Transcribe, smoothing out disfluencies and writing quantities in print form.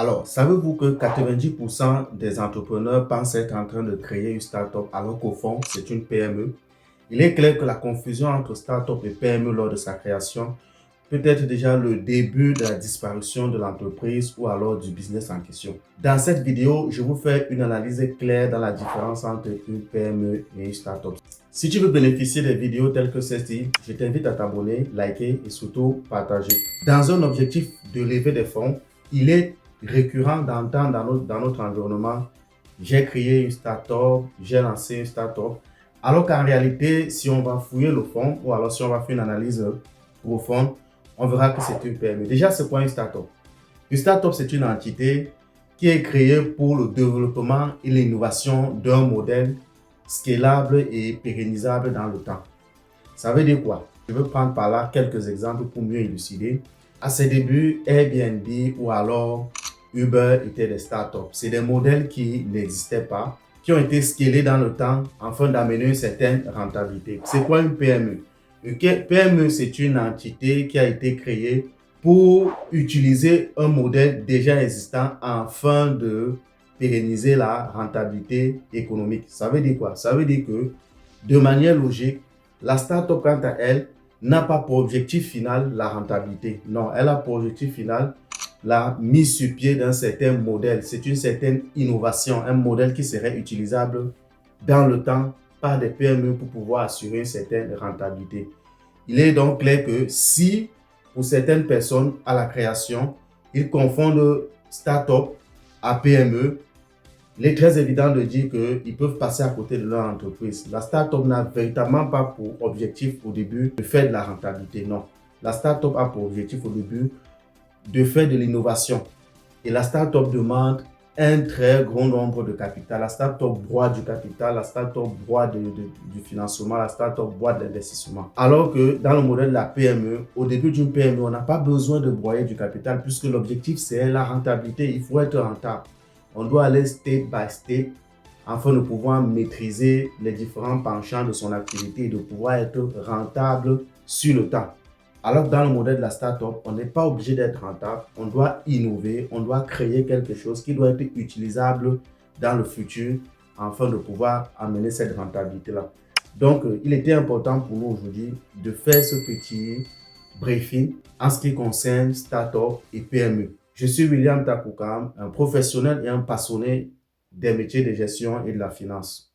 Alors, savez-vous que 90% des entrepreneurs pensent être en train de créer une start-up alors qu'au fond, c'est une PME? Il est clair que la confusion entre start-up et PME lors de sa création peut être déjà le début de la disparition de l'entreprise ou alors du business en question. Dans cette vidéo, je vous fais une analyse claire dans la différence entre une PME et une start-up. Si tu veux bénéficier des vidéos telles que celle-ci, je t'invite à t'abonner, liker et surtout partager. Dans un objectif de lever des fonds, il est récurrent d'entendre dans notre environnement: j'ai créé une start-up, j'ai lancé une start-up. Alors qu'en réalité, si on va fouiller le fond ou alors si on va faire une analyse profonde, on verra que c'est une PME. Déjà, c'est quoi une start-up? Une start-up, c'est une entité qui est créée pour le développement et l'innovation d'un modèle scalable et pérennisable dans le temps. Ça veut dire quoi? Je vais prendre par là quelques exemples pour mieux élucider. À ses débuts, Airbnb ou alors Uber étaient des startups. C'est des modèles qui n'existaient pas, qui ont été scalés dans le temps afin d'amener une certaine rentabilité. C'est quoi une PME? Une PME, c'est une entité qui a été créée pour utiliser un modèle déjà existant afin de pérenniser la rentabilité économique. Ça veut dire quoi? Ça veut dire que, de manière logique, la start-up, quant à elle, n'a pas pour objectif final la rentabilité. Non, elle a pour objectif final la mise sur pied d'un certain modèle. C'est une certaine innovation, un modèle qui serait utilisable dans le temps par des PME pour pouvoir assurer une certaine rentabilité. Il est donc clair que si, pour certaines personnes à la création, ils confondent start-up à PME, il est très évident de dire qu'ils peuvent passer à côté de leur entreprise. La start-up n'a véritablement pas pour objectif au début de faire de la rentabilité, non. La start-up a pour objectif au début de faire de l'innovation. Et la start-up demande un très grand nombre de capital. La start-up broie du capital, la start-up broie du financement, la start-up broie de l'investissement. Alors que dans le modèle de la PME, au début d'une PME, on n'a pas besoin de broyer du capital puisque l'objectif c'est la rentabilité. Il faut être rentable. On doit aller step by step afin de pouvoir maîtriser les différents penchants de son activité et de pouvoir être rentable sur le temps. Alors que dans le modèle de la start-up, on n'est pas obligé d'être rentable, on doit innover, on doit créer quelque chose qui doit être utilisable dans le futur afin de pouvoir amener cette rentabilité-là. Donc, il était important pour nous aujourd'hui de faire ce petit briefing en ce qui concerne start-up et PME. Je suis William Takoukam, un professionnel et un passionné des métiers de gestion et de la finance.